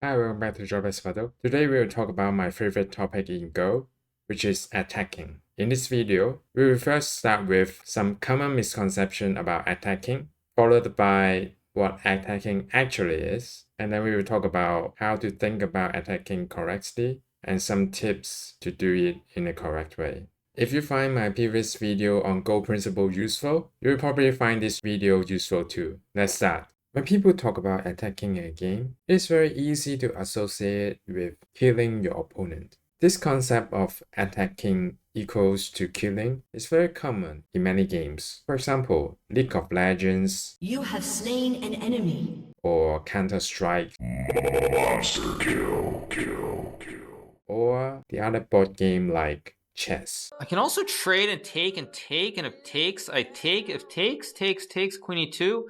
Hi, welcome back to Jobless Baduk. Today we will talk about my favorite topic in Go, which is attacking. In this video, we will first start with some common misconception about attacking, followed by what attacking actually is, and then we will talk about how to think about attacking correctly and some tips to do it in a correct way. If you find my previous video on Go principle useful, you will probably find this video useful too. Let's start. When people talk about attacking a game, it's very easy to associate with killing your opponent. This concept of attacking equals to killing is very common in many games. For example, League of Legends, You have slain an enemy. or Counter-Strike, Monster kill. or the other board game like chess. I can also trade and take, and if takes, I take. If takes, queen e2,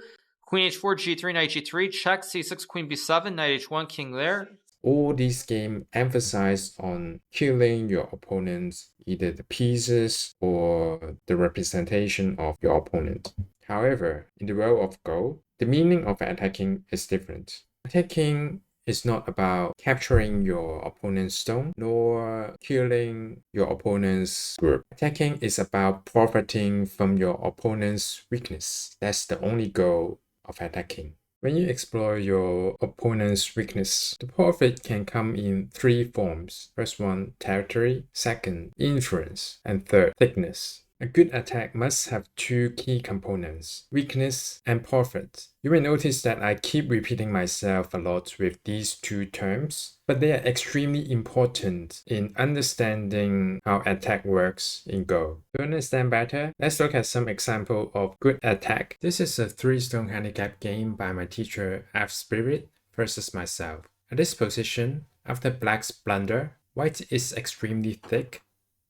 queen h4, g3, knight g3, check, c6, queen b7, knight h1, king there. All these games emphasize on killing your opponents, either the pieces or the representation of your opponent. However, in the world of Go, the meaning of attacking is different. Attacking is not about capturing your opponent's stone nor killing your opponent's group. Attacking is about profiting from your opponent's weakness. That's the only goal of attacking. When you explore your opponent's weakness, the profit can come in three forms. First one, territory. Second, influence. And third, thickness. A good attack must have two key components, weakness and profit. You may notice that I keep repeating myself a lot with these two terms, but they are extremely important in understanding how attack works in Go. To understand better, let's look at some example of good attack. This is a 3-stone handicap game by my teacher F Spirit versus myself. At this position, after Black's blunder, White is extremely thick,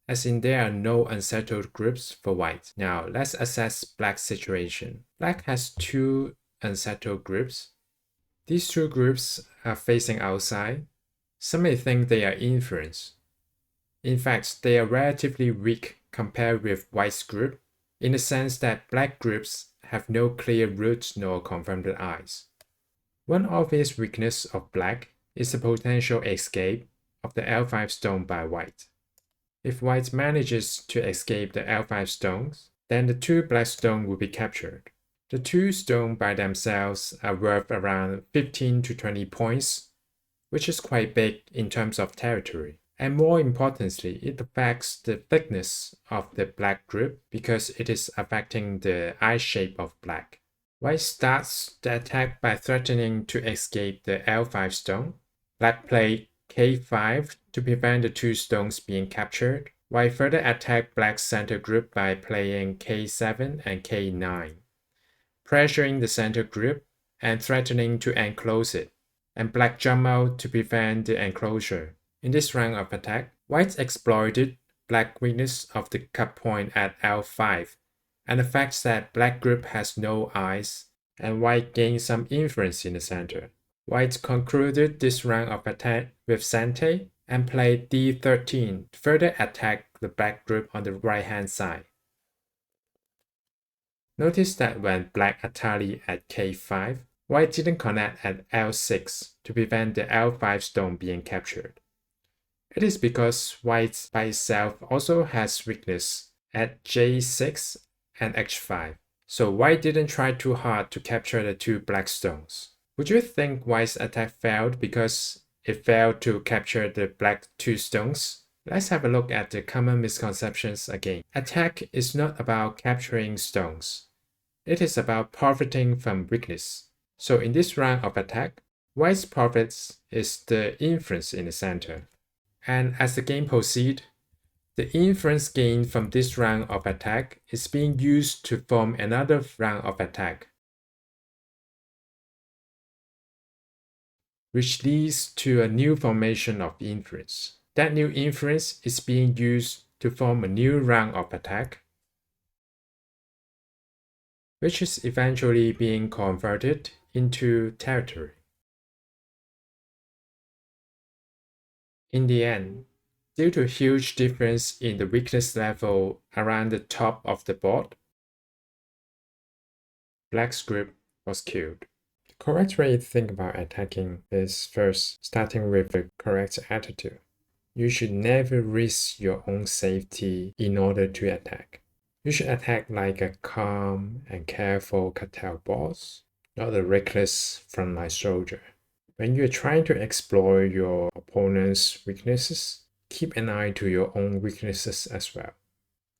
as in there are no unsettled groups for White. Now let's assess Black's situation. Black has two unsettled groups. These two groups are facing outside. Some may think they are influenced. In fact, they are relatively weak compared with White's group, in the sense that Black groups have no clear roots nor confirmed eyes. One obvious weakness of Black is the potential escape of the L5 stone by White. If White manages to escape the L5 stones, then the two Black stones will be captured. The two stones by themselves are worth around 15 to 20 points, which is quite big in terms of territory. And more importantly, it affects the thickness of the Black group because it is affecting the eye shape of Black. White starts the attack by threatening to escape the L5 stone. Black played K5 to prevent the two stones being captured. White further attacked Black's center group by playing K7 and K9, pressuring the center group and threatening to enclose it, and Black jumped out to prevent the enclosure. In this round of attack, White exploited Black's weakness of the cut point at L5 and the fact that Black group has no eyes, and White gained some influence in the center. White concluded this round of attack with Sante and played D13 to further attack the Black group on the right-hand side. Notice that when Black attacked at K5, White didn't connect at L6 to prevent the L5 stone being captured. It is because White by itself also has weakness at J6 and H5, so White didn't try too hard to capture the two Black stones. Would you think White's attack failed because it failed to capture the Black two stones? Let's have a look at the common misconceptions again. Attack is not about capturing stones. It is about profiting from weakness. So in this round of attack, White's profits is the influence in the center. And as the game proceeds, the influence gained from this round of attack is being used to form another round of attack, which leads to a new formation of influence. That new influence is being used to form a new round of attack, which is eventually being converted into territory. In the end, due to huge difference in the weakness level around the top of the board, Black's group was killed. Correct way to think about attacking is first starting with the correct attitude. You should never risk your own safety in order to attack. You should attack like a calm and careful cartel boss, not a reckless frontline soldier. When you're trying to explore your opponent's weaknesses, keep an eye to your own weaknesses as well.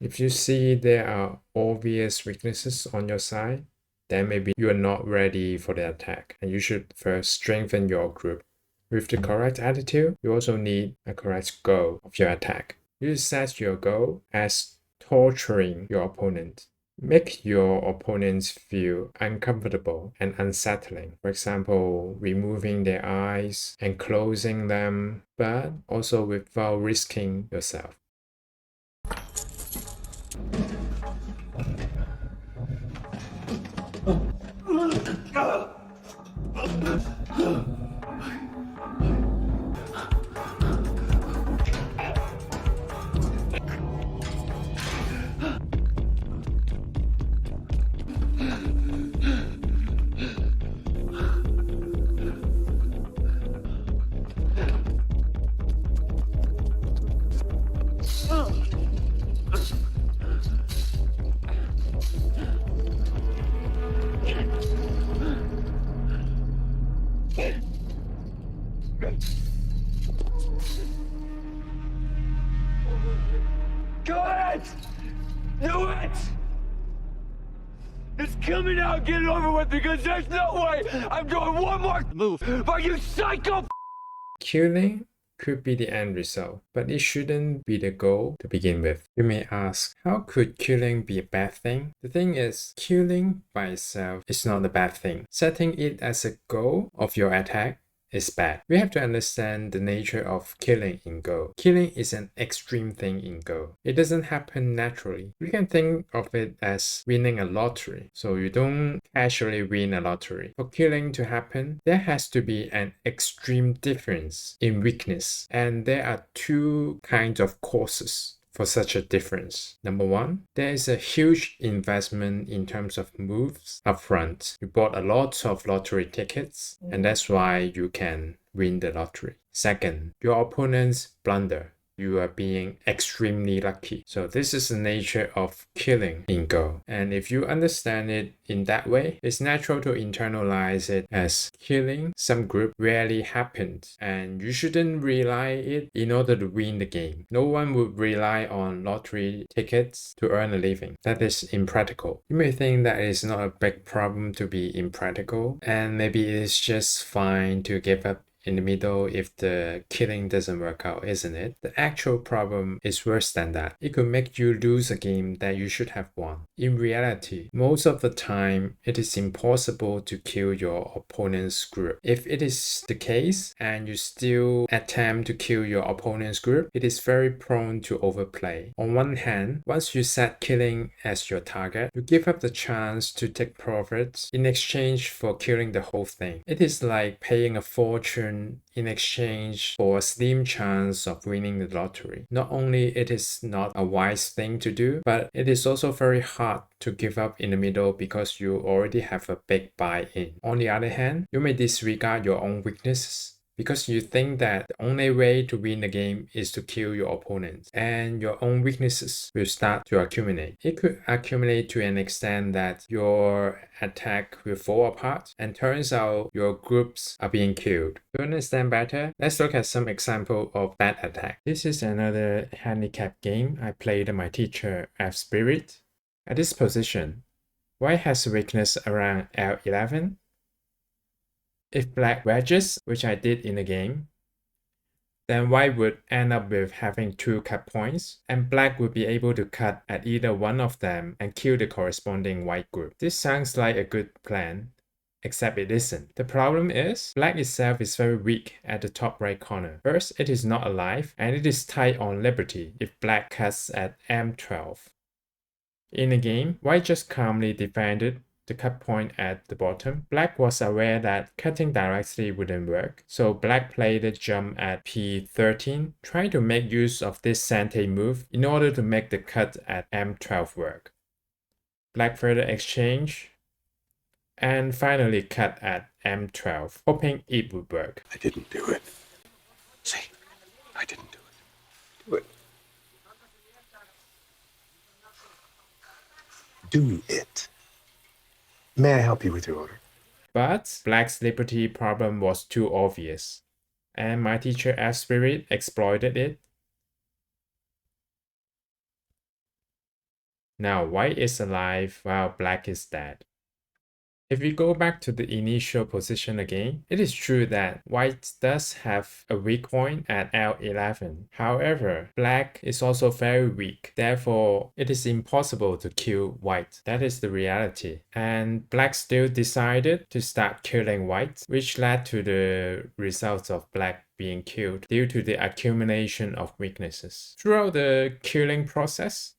If you see there are obvious weaknesses on your side, then maybe you are not ready for the attack and you should first strengthen your group. With the correct attitude, you also need a correct goal of your attack. You set your goal as torturing your opponent. Make your opponents feel uncomfortable and unsettling. For example, removing their eyes and closing them, but also without risking yourself. Go ahead! Do it! Just kill me now and get it over with because there's no way I'm doing one more move for you psycho. Killing could be the end result, but it shouldn't be the goal to begin with. You may ask, how could killing be a bad thing? The thing is, killing by itself is not a bad thing. Setting it as a goal of your attack is bad. We have to understand the nature of killing in Go. Killing is an extreme thing in Go. It doesn't happen naturally. We can think of it as winning a lottery. So you don't casually win a lottery. For killing to happen, there has to be an extreme difference in weakness. And there are two kinds of causes for such a difference. Number one, there is a huge investment in terms of moves upfront. You bought a lot of lottery tickets, and that's why you can win the lottery. Second, your opponents blunder. You are being extremely lucky. So this is the nature of killing in Go. And if you understand it in that way, it's natural to internalize it as killing some group rarely happens. And you shouldn't rely it in order to win the game. No one would rely on lottery tickets to earn a living. That is impractical. You may think that it's not a big problem to be impractical, and maybe it's just fine to give up in the middle if the killing doesn't work out, isn't it? The actual problem is worse than that. It could make you lose a game that you should have won. In reality, most of the time, it is impossible to kill your opponent's group. If it is the case and you still attempt to kill your opponent's group, it is very prone to overplay. On one hand, once you set killing as your target, you give up the chance to take profits in exchange for killing the whole thing. It is like paying a fortune in exchange for a slim chance of winning the lottery. Not only it is not a wise thing to do, but it is also very hard to give up in the middle because you already have a big buy-in. On the other hand, you may disregard your own weaknesses because you think that the only way to win the game is to kill your opponent, and your own weaknesses will start to accumulate. It could accumulate to an extent that your attack will fall apart, and turns out your groups are being killed. To understand better, let's look at some example of bad attack. This is another handicap game I played with my teacher F Spirit. At this position, white has a weakness around L11. If black wedges, which I did in the game, then white would end up with having 2 cut points, and black would be able to cut at either one of them and kill the corresponding white group. This sounds like a good plan, except it isn't. The problem is, black itself is very weak at the top right corner. First, it is not alive, and it is tight on liberty if black cuts at M12. In the game, white just calmly defended the cut point at the bottom. Black was aware that cutting directly wouldn't work, so black played the jump at P13, trying to make use of this Sante move in order to make the cut at M12 work. Black further exchange, and finally cut at M12, hoping it would work. I didn't do it. See, I didn't do it. Do it. Do it. May I help you with your order? But Black's liberty problem was too obvious, and my teacher F-Spirit exploited it. Now White is alive while Black is dead. If we go back to the initial position again, it is true that White does have a weak point at L11. However, Black is also very weak, therefore it is impossible to kill White. That is the reality. And Black still decided to start killing White, which led to the results of Black being killed due to the accumulation of weaknesses. Throughout the killing process,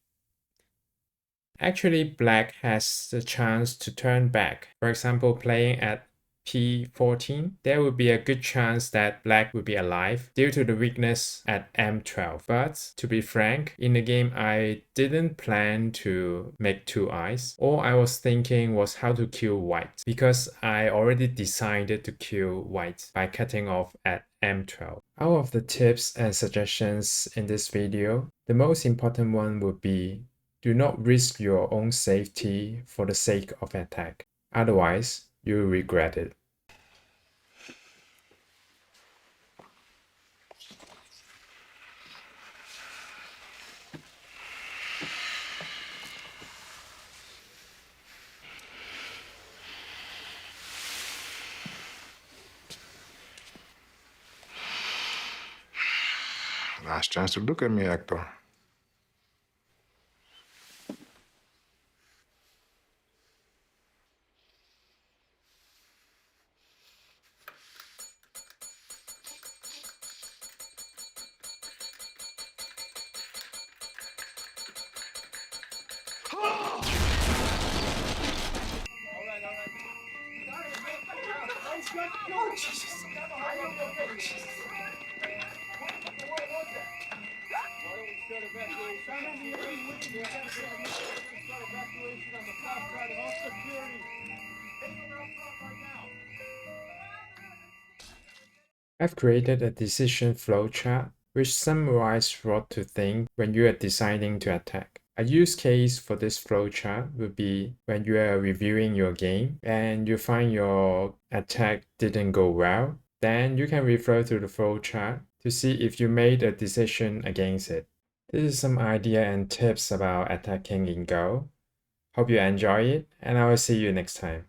actually, Black has the chance to turn back. For example, playing at P14, there would be a good chance that Black would be alive due to the weakness at M12. But to be frank, in the game I didn't plan to make two eyes. All I was thinking was how to kill White, because I already decided to kill White by cutting off at M12. Out of the tips and suggestions in this video, the most important one would be do not risk your own safety for the sake of attack. Otherwise, you will regret it. Last chance to look at me, Hector. I've created a decision flowchart which summarizes what to think when you are deciding to attack. A use case for this flowchart would be when you are reviewing your game and you find your attack didn't go well, then you can refer to the flowchart to see if you made a decision against it. This is some idea and tips about attacking in Go. Hope you enjoy it, and I will see you next time.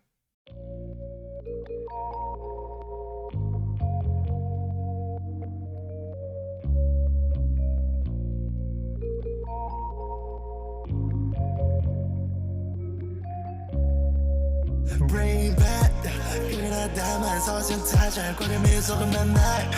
Bring back 그러다 담아서 좀 타자 고개 미소가 맨날